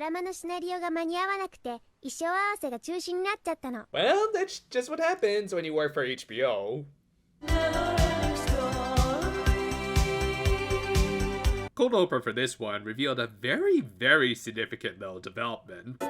ラマのシナリオが間に合わなくて、衣装合わせが中止になっちゃったの。Well, that's just what happens when you work for HBO. Cold opener for this one revealed a very, very significant little development.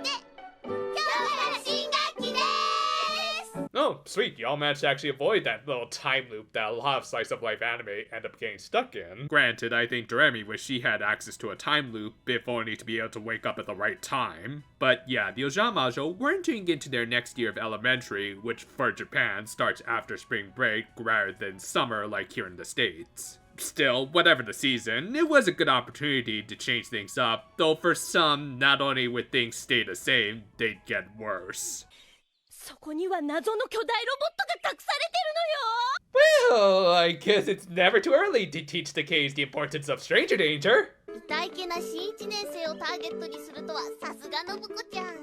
Oh, sweet, y'all managed to actually avoid that little time loop that a lot of slice of life anime end up getting stuck in. Granted, I think Doremi wished she had access to a time loop, if only to be able to wake up at the right time. But yeah, the Ojamajo were entering into their next year of elementary, which for Japan starts after spring break rather than summer like here in the States. Still, whatever the season, it was a good opportunity to change things up, though for some, not only would things stay the same, they'd get worse. Well, I guess it's never too early to teach the K's the importance of stranger danger.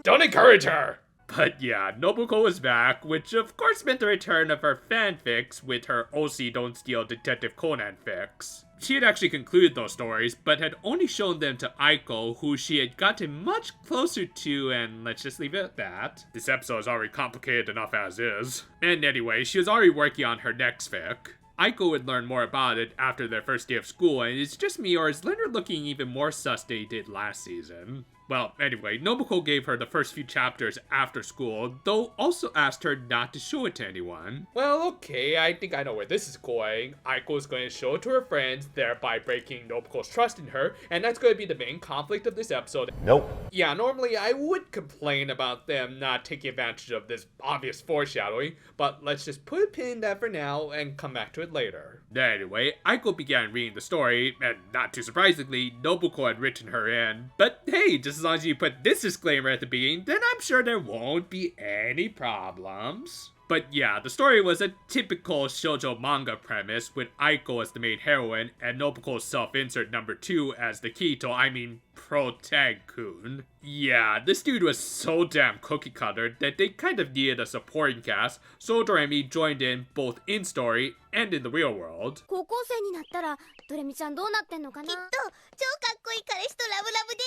Don't encourage her! But yeah, Nobuko was back, which of course meant the return of her fanfics with her OC Don't Steal Detective Conan fics. She had actually concluded those stories, but had only shown them to Aiko, who she had gotten much closer to, and let's just leave it at that. This episode is already complicated enough as is. And anyway, she was already working on her next fic. Aiko would learn more about it after their first day of school, and it's just me, or is Leonard looking even more sus than he did last season? Well, anyway, Nobuko gave her the first few chapters after school, though also asked her not to show it to anyone. Well, okay, I think I know where this is going. Aiko is going to show it to her friends, thereby breaking Nobuko's trust in her, and that's going to be the main conflict of this episode. Nope. Yeah, normally I would complain about them not taking advantage of this obvious foreshadowing, but let's just put a pin in that for now and come back to it later. Anyway, Aiko began reading the story, and not too surprisingly, Nobuko had written her in, but hey, just as long as you put this disclaimer at the beginning, then I'm sure there won't be any problems. But yeah, the story was a typical shoujo manga premise with Aiko as the main heroine and Nobuko's self-insert number 2 as the protag-kun. Yeah, this dude was so damn cookie-cutter that they kind of needed a supporting cast, so Doremi joined in both in story and in the real world.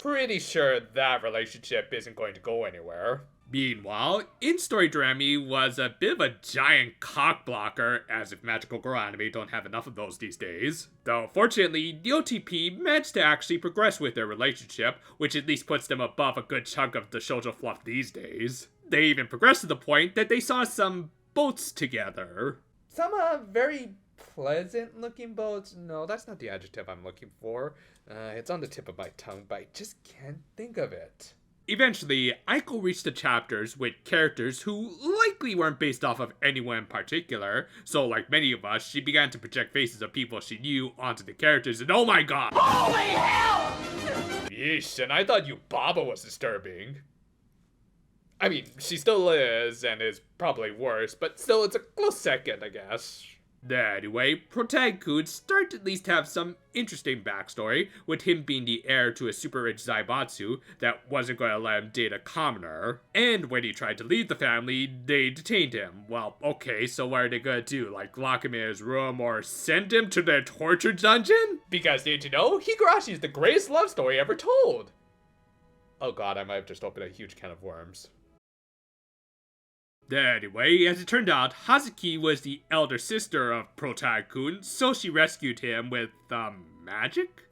Pretty sure that relationship isn't going to go anywhere. Meanwhile, in-story Doremi was a bit of a giant cock-blocker, as if magical girl anime don't have enough of those these days. Though, fortunately, the OTP managed to actually progress with their relationship, which at least puts them above a good chunk of the shoujo fluff these days. They even progressed to the point that they saw some boats together. Some, very pleasant-looking boats? No, that's not the adjective I'm looking for. It's on the tip of my tongue, but I just can't think of it. Eventually, Aiko reached the chapters with characters who likely weren't based off of anyone in particular, so like many of us, she began to project faces of people she knew onto the characters, and oh my god! Holy hell! Yeesh, and I thought Yubaba was disturbing. I mean, she still is, and is probably worse, but still it's a close second, I guess. Anyway, Protag-kun started to at least have some interesting backstory, with him being the heir to a super rich Zaibatsu that wasn't going to let him date a commoner. And when he tried to leave the family, they detained him. Well, okay, so what are they gonna do? Like lock him in his room or send him to the torture dungeon? Because did you know, Higurashi is the greatest love story ever told? Oh god, I might have just opened a huge can of worms. Anyway, as it turned out, Hazuki was the elder sister of Protag-kun, so she rescued him with, magic?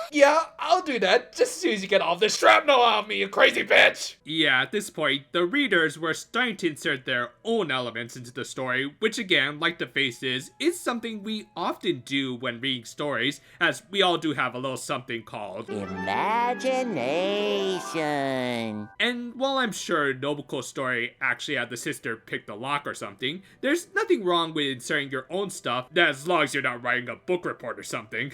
Yeah, I'll do that, just as soon as you get all this shrapnel on me, you crazy bitch! Yeah, at this point, the readers were starting to insert their own elements into the story, which again, like the faces, is something we often do when reading stories, as we all do have a little something called imagination. And while I'm sure Nobuko's story actually had the sister pick the lock or something, there's nothing wrong with inserting your own stuff, as long as you're not writing a book report or something.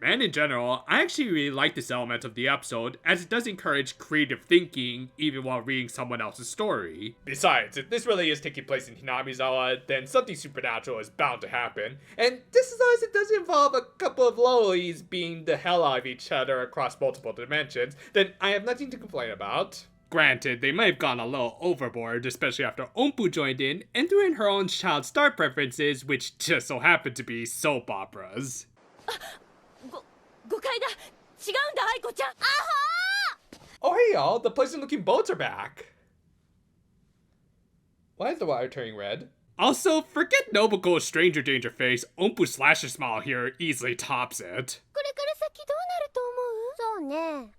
And in general, I actually really like this element of the episode, as it does encourage creative thinking, even while reading someone else's story. Besides, if this really is taking place in Hinamizawa, then something supernatural is bound to happen, and just as long as it doesn't involve a couple of lolis beating the hell out of each other across multiple dimensions, then I have nothing to complain about. Granted, they might have gone a little overboard, especially after Ompu joined in and threw in her own child star preferences, which just so happened to be soap operas. Oh hey y'all, the pleasant looking boats are back. Why is the water turning red? Also, forget Nobuko's stranger danger face. Ompu's slasher smile here easily tops it. これから先どうなると思う？そうね。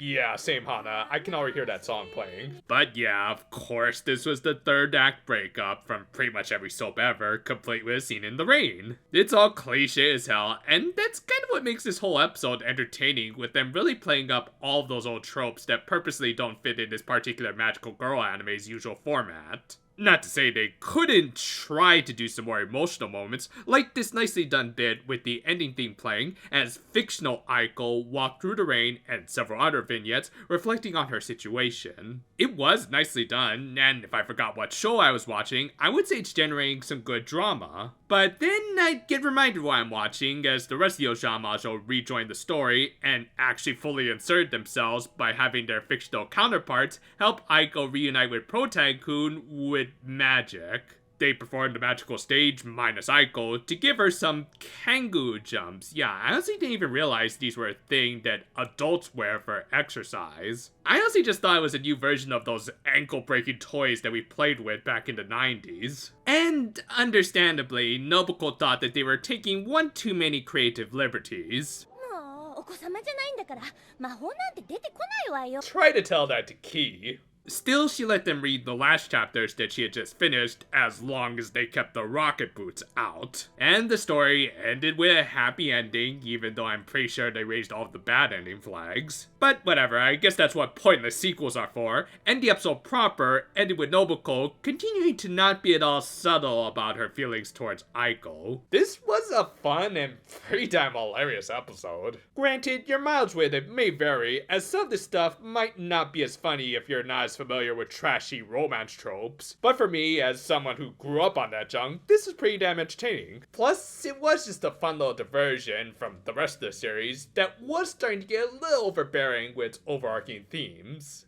Yeah, same Hana. I can already hear that song playing. But yeah, of course, this was the third act breakup from pretty much every soap ever, complete with a scene in the rain. It's all cliche as hell, and that's kind of what makes this whole episode entertaining, with them really playing up all of those old tropes that purposely don't fit in this particular magical girl anime's usual format. Not to say they couldn't try to do some more emotional moments, like this nicely done bit with the ending theme playing as fictional Aiko walked through the rain and several other vignettes reflecting on her situation. It was nicely done, and if I forgot what show I was watching, I would say it's generating some good drama. But then I'd get reminded what I'm watching as the rest of the Ojamajo rejoin the story and actually fully insert themselves by having their fictional counterparts help Aiko reunite with Protag-kun with magic. They performed the magical stage minus Aiko to give her some kangu jumps. Yeah, I honestly didn't even realize these were a thing that adults wear for exercise. I honestly just thought it was a new version of those ankle-breaking toys that we played with back in the 90s. And understandably, Nobuko thought that they were taking one too many creative liberties. Try to tell that to Key. Still, she let them read the last chapters that she had just finished, as long as they kept the rocket boots out. And the story ended with a happy ending, even though I'm pretty sure they raised all of the bad ending flags. But whatever, I guess that's what pointless sequels are for. And the episode proper ended with Nobuko continuing to not be at all subtle about her feelings towards Aiko. This was a fun and pretty damn hilarious episode. Granted, your mileage with it may vary, as some of this stuff might not be as funny if you're not as familiar with trashy romance tropes. But for me, as someone who grew up on that junk, this was pretty damn entertaining. Plus, it was just a fun little diversion from the rest of the series that was starting to get a little overbearing with its overarching themes.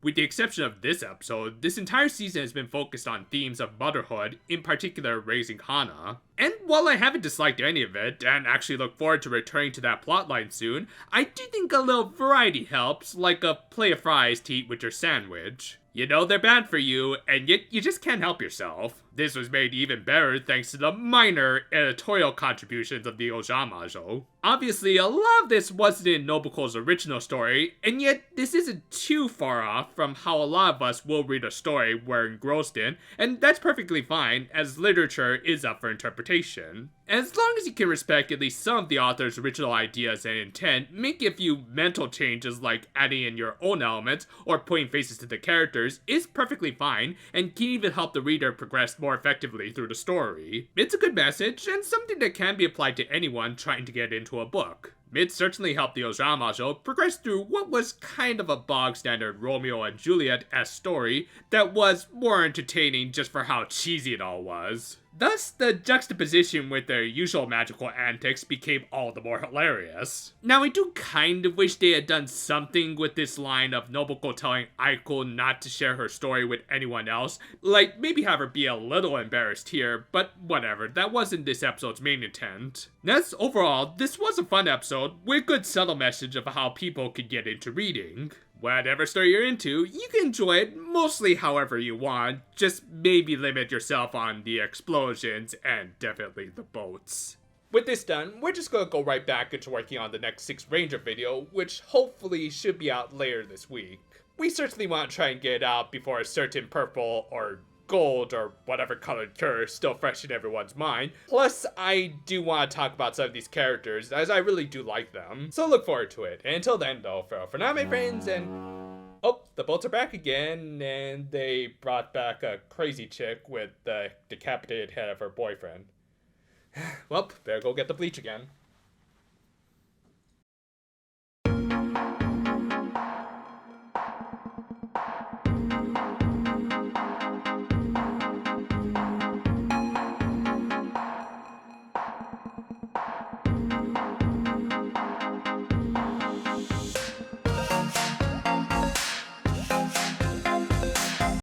With the exception of this episode, this entire season has been focused on themes of motherhood, in particular raising Hana. And while I haven't disliked any of it, and actually look forward to returning to that plotline soon, I do think a little variety helps, like a plate of fries to eat with your sandwich. You know they're bad for you, and yet you just can't help yourself. This was made even better thanks to the minor editorial contributions of the Ojamajo. Obviously, a lot of this wasn't in Nobuko's original story, and yet this isn't too far off from how a lot of us will read a story we're engrossed in, and that's perfectly fine, as literature is up for interpretation. As long as you can respect at least some of the author's original ideas and intent, make a few mental changes like adding in your own elements or putting faces to the characters is perfectly fine, and can even help the reader progress more effectively through the story. It's a good message, and something that can be applied to anyone trying to get into a book. It certainly helped the Ojamajo progress through what was kind of a bog-standard Romeo and Juliet-esque story that was more entertaining just for how cheesy it all was. Thus, the juxtaposition with their usual magical antics became all the more hilarious. Now, I do kind of wish they had done something with this line of Nobuko telling Aiko not to share her story with anyone else, like maybe have her be a little embarrassed here, but whatever, that wasn't this episode's main intent. Thus, overall, this was a fun episode with a good subtle message of how people could get into reading. Whatever story you're into, you can enjoy it mostly however you want, just maybe limit yourself on the explosions and definitely the boats. With this done, we're just gonna go right back into working on the next 6 Ranger video, which hopefully should be out later this week. We certainly want to try and get it out before a certain purple or gold or whatever colored cure is still fresh in everyone's mind. Plus, I do want to talk about some of these characters, as I really do like them. So look forward to it. And until then, though, for now, my friends, and... oh, the boats are back again, and they brought back a crazy chick with the decapitated head of her boyfriend. Well, better go get the bleach again.